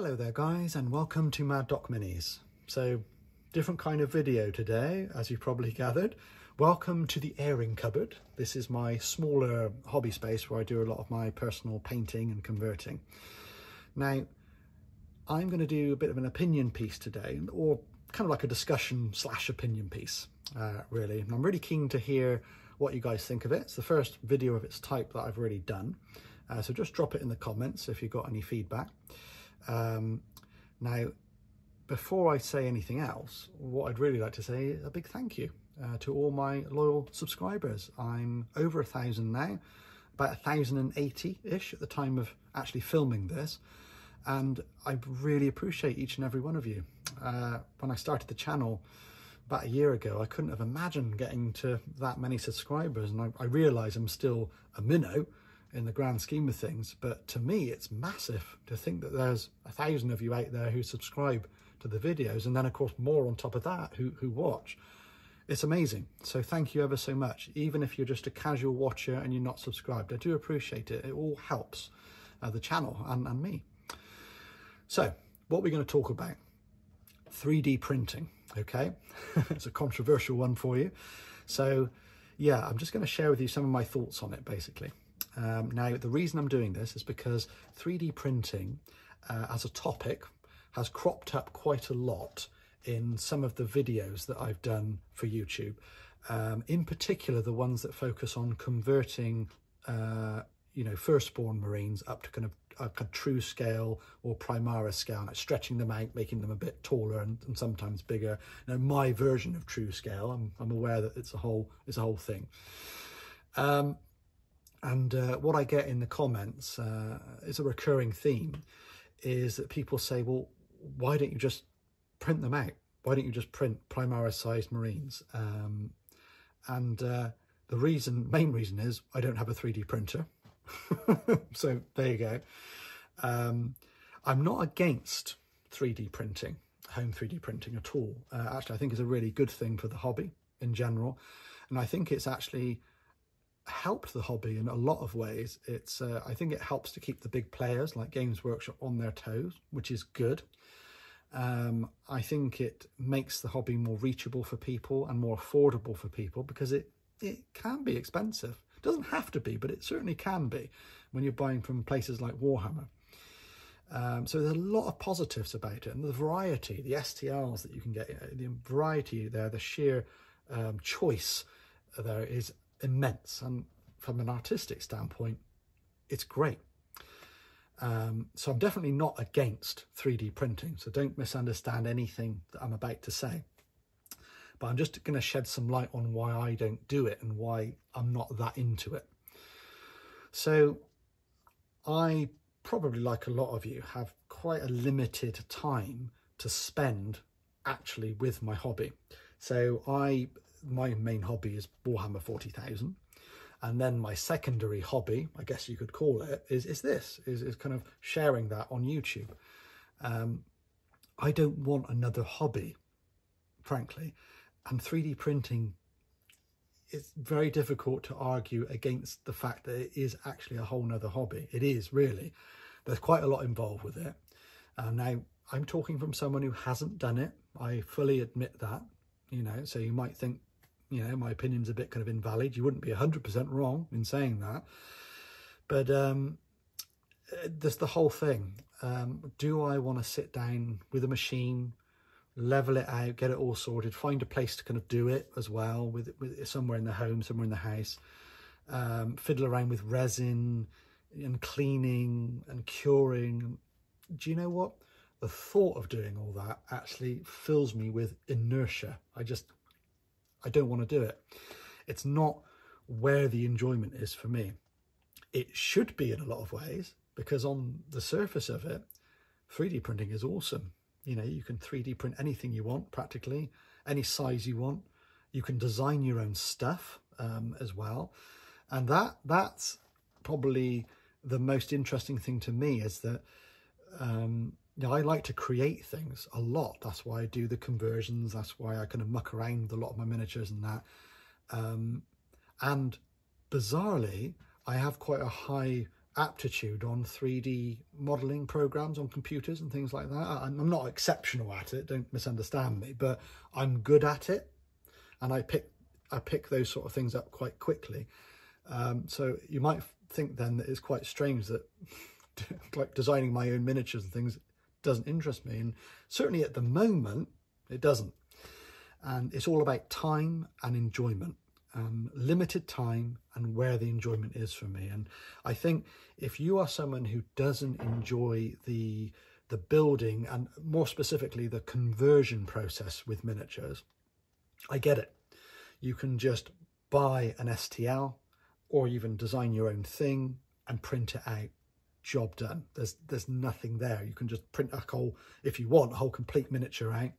Hello there guys, and welcome to Mad Doc Minis. So, different kind of video today, as you've probably gathered. Welcome to the airing cupboard. This is my smaller hobby space where I do a lot of my personal painting and converting. Now, I'm going to do a bit of an opinion piece today, or kind of like a discussion slash opinion piece, really. And I'm really keen to hear what you guys think of it. It's the first video of its type that I've really done. So just drop it in the comments if you've got any feedback. Now, before I say anything else, what I'd really like to say is a big thank you to all my loyal subscribers. I'm over 1,000 now, about 1,080-ish at the time of actually filming this, and I really appreciate each and every one of you. When I started the channel about a year ago, I couldn't have imagined getting to that many subscribers, and I realise I'm still a minnow in the grand scheme of things, but to me it's massive to think that there's 1,000 of you out there who subscribe to the videos, and then of course more on top of that who watch. It's amazing. So thank you ever so much. Even if you're just a casual watcher and you're not subscribed, I do appreciate it. It all helps the channel and me. So what we're going to talk about, 3D printing. Okay. It's a controversial one for you, so yeah, I'm just going to share with you some of my thoughts on it basically. Now, the reason I'm doing this is because 3D printing as a topic has cropped up quite a lot in some of the videos that I've done for YouTube. In particular, the ones that focus on converting, firstborn Marines up to kind of a true scale or Primaris scale, like stretching them out, making them a bit taller and sometimes bigger. Now, my version of true scale, I'm aware that it's a whole thing. And what I get in the comments is a recurring theme, is that people say, well, why don't you just print them out? Why don't you just print Primaris-sized Marines? The main reason is I don't have a 3D printer. So there you go. I'm not against 3D printing, home 3D printing at all. Actually, I think it's a really good thing for the hobby in general. And I think it's actually helped the hobby in a lot of ways. I think it helps to keep the big players like Games Workshop on their toes, which is good. I think it makes the hobby more reachable for people and more affordable for people, because it can be expensive. It doesn't have to be, but it certainly can be when you're buying from places like Warhammer. So there's a lot of positives about it, and the variety, the STLs that you can get, the variety there, the sheer choice there is immense, and from an artistic standpoint it's great. So I'm definitely not against 3D printing, so don't misunderstand anything that I'm about to say, but I'm just going to shed some light on why I don't do it and why I'm not that into it. So I probably, like a lot of you, have quite a limited time to spend actually with my hobby. So my main hobby is Warhammer 40,000, and then my secondary hobby, I guess you could call it, is kind of sharing that on YouTube. I don't want another hobby, frankly, and 3D printing, it's very difficult to argue against the fact that it is actually a whole nother hobby. It is, really. There's quite a lot involved with it. Now, I'm talking from someone who hasn't done it. I fully admit that, so you might think, my opinion's a bit kind of invalid. You wouldn't be 100% wrong in saying that. But there's the whole thing. Do I want to sit down with a machine, level it out, get it all sorted, find a place to kind of do it as well, with somewhere in the home, somewhere in the house, fiddle around with resin and cleaning and curing? Do you know what? The thought of doing all that actually fills me with inertia. I don't want to do it. It's not where the enjoyment is for me. It should be in a lot of ways, because on the surface of it, 3D printing is awesome. You can 3D print anything you want, practically, any size you want. You can design your own stuff as well. And that's probably the most interesting thing to me, is that I like to create things a lot. That's why I do the conversions. That's why I kind of muck around with a lot of my miniatures and that. And bizarrely, I have quite a high aptitude on 3D modeling programs on computers and things like that. I'm not exceptional at it, don't misunderstand me, but I'm good at it, and I pick those sort of things up quite quickly. So you might think then that it's quite strange that like designing my own miniatures and things doesn't interest me, and certainly at the moment it doesn't. And it's all about time and enjoyment, limited time and where the enjoyment is for me. And I think if you are someone who doesn't enjoy the building, and more specifically the conversion process with miniatures, I get it. You can just buy an STL or even design your own thing and print it out. Job done. There's nothing there. You can just print a whole, if you want, a whole complete miniature out,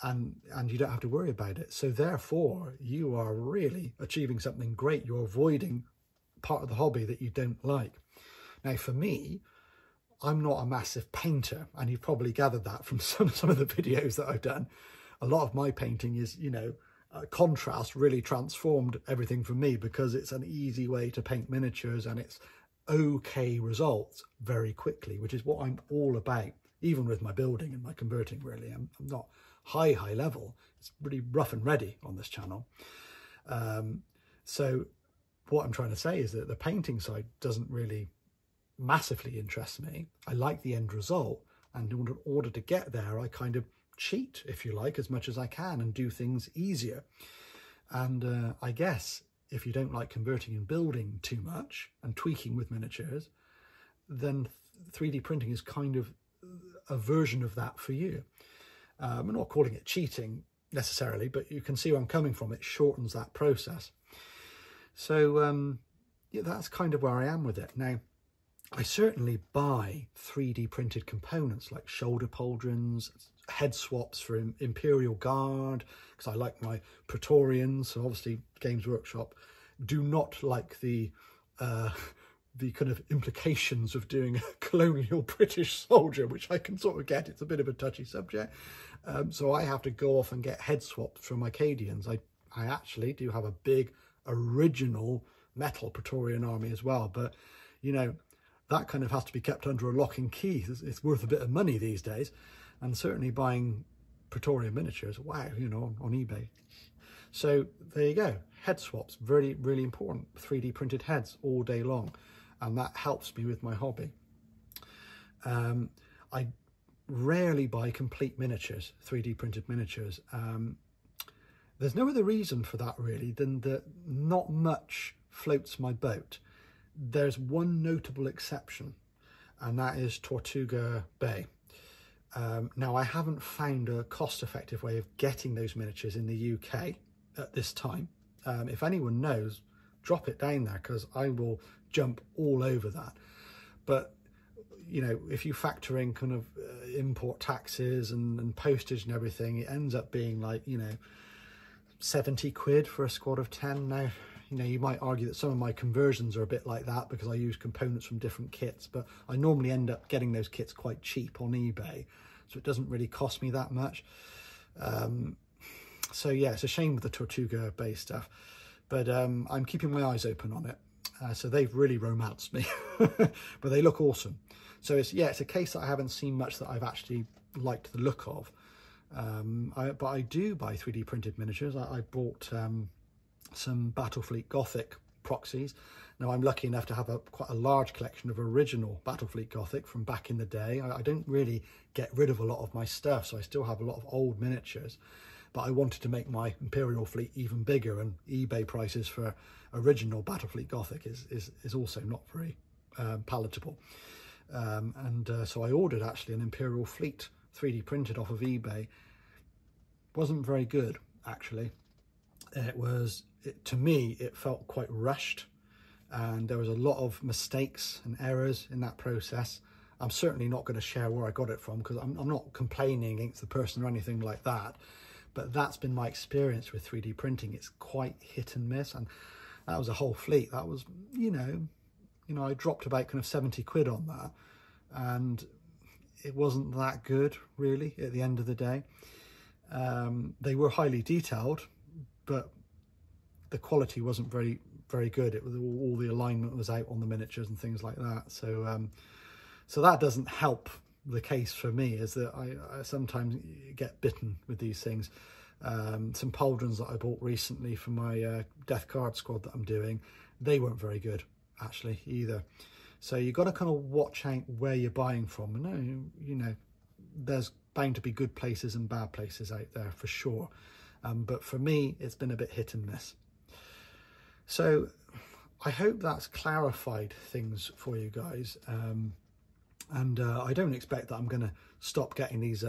and you don't have to worry about it. So therefore you are really achieving something great. You're avoiding part of the hobby that you don't like. Now for me, I'm not a massive painter, and you've probably gathered that from some of the videos that I've done. A lot of my painting is, you know, contrast really transformed everything for me, because it's an easy way to paint miniatures and it's okay results very quickly, which is what I'm all about, even with my building and my converting. Really, I'm not high level. It's really rough and ready on this channel. So what I'm trying to say is that the painting side doesn't really massively interest me. I like the end result, and in order to get there, I kind of cheat, if you like, as much as I can and do things easier. And I guess if you don't like converting and building too much and tweaking with miniatures, then 3D printing is kind of a version of that for you. I'm not calling it cheating necessarily, but you can see where I'm coming from. It shortens that process. So yeah, that's kind of where I am with it. Now, I certainly buy 3D printed components like shoulder pauldrons, head swaps for Imperial Guard, because I like my Praetorians. So obviously Games Workshop do not like the kind of implications of doing a colonial British soldier, which I can sort of get. It's a bit of a touchy subject. So I have to go off and get head swaps from Acadians. I actually do have a big original metal Praetorian army as well, but you know, that kind of has to be kept under a lock and key. It's worth a bit of money these days, and certainly buying Praetorian miniatures, wow, you know, on eBay. So there you go, head swaps, really important. 3D printed heads all day long, and that helps me with my hobby. I rarely buy complete miniatures, 3D printed miniatures. There's no other reason for that really than that not much floats my boat. There's one notable exception, and that is Tortuga Bay. Now, I haven't found a cost-effective way of getting those miniatures in the UK at this time. If anyone knows, drop it down there, because I will jump all over that. But, you know, if you factor in kind of import taxes and postage and everything, it ends up being like, you know, 70 quid for a squad of 10 now. You know, you might argue that some of my conversions are a bit like that because I use components from different kits, but I normally end up getting those kits quite cheap on eBay, so it doesn't really cost me that much. So yeah, it's a shame with the Tortuga Bay stuff, but I'm keeping my eyes open on it. So they've really romanced me, but they look awesome. So it's a case that I haven't seen much that I've actually liked the look of. But I do buy 3D printed miniatures. I bought some Battlefleet Gothic proxies. Now I'm lucky enough to have quite a large collection of original Battlefleet Gothic from back in the day. I don't really get rid of a lot of my stuff, so I still have a lot of old miniatures, but I wanted to make my Imperial fleet even bigger, and eBay prices for original Battlefleet Gothic is also not very palatable. So I ordered actually an Imperial fleet 3D printed off of eBay. Wasn't very good actually. To me, it felt quite rushed, and there was a lot of mistakes and errors in that process. I'm certainly not going to share where I got it from, because I'm not complaining against the person or anything like that, but that's been my experience with 3D printing. It's quite hit and miss, and that was a whole fleet. That was, you know, I dropped about kind of 70 quid on that, and it wasn't that good really at the end of the day. They were highly detailed, but the quality wasn't very very good. It was all the alignment was out on the miniatures and things like that. So so that doesn't help the case for me, is that I sometimes get bitten with these things. Some pauldrons that I bought recently for my Death Card squad that I'm doing, they weren't very good actually either. So you've got to kind of watch out where you're buying from. And you know, there's bound to be good places and bad places out there for sure. But for me, it's been a bit hit and miss. So I hope that's clarified things for you guys. And I don't expect that I'm going to stop getting these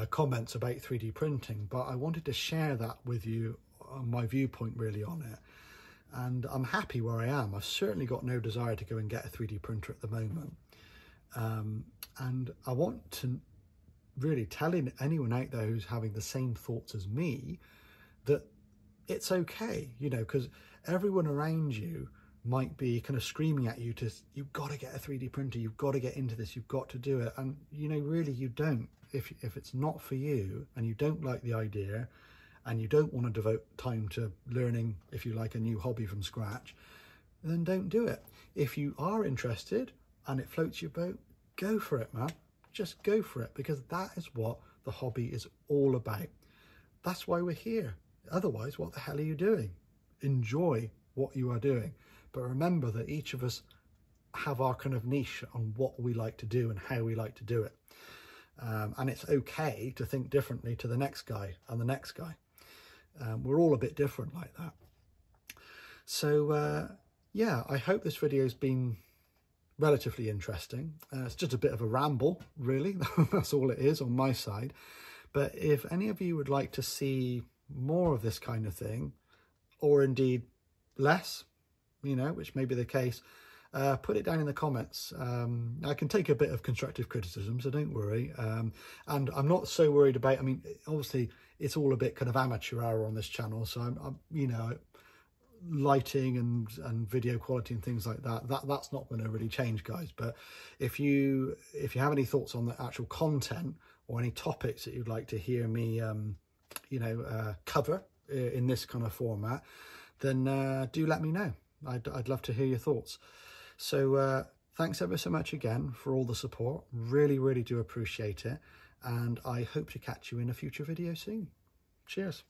comments about 3D printing, but I wanted to share that with you, my viewpoint really on it. And I'm happy where I am. I've certainly got no desire to go and get a 3D printer at the moment. And I want to really tell anyone out there who's having the same thoughts as me that it's okay, you know, because everyone around you might be kind of screaming at you to, you've got to get a 3D printer, you've got to get into this, you've got to do it. And, you know, really you don't. If it's not for you and you don't like the idea and you don't want to devote time to learning, if you like, a new hobby from scratch, then don't do it. If you are interested and it floats your boat, go for it, man. Just go for it, because that is what the hobby is all about. That's why we're here. Otherwise, what the hell are you doing? Enjoy what you are doing. But remember that each of us have our kind of niche on what we like to do and how we like to do it. And it's okay to think differently to the next guy and the next guy. We're all a bit different like that. So yeah, I hope this video has been relatively interesting. It's just a bit of a ramble, really. That's all it is on my side. But if any of you would like to see more of this kind of thing, or indeed less, you know, which may be the case, put it down in the comments. I can take a bit of constructive criticism, so don't worry. And I'm not so worried about, I mean, obviously it's all a bit kind of amateur hour on this channel, so I'm you know, lighting and video quality and things like that's not going to really change, guys. But if you have any thoughts on the actual content or any topics that you'd like to hear me you know, cover in this kind of format, then do let me know. I'd love to hear your thoughts. So thanks ever so much again for all the support. Really do appreciate it, and I hope to catch you in a future video soon. Cheers.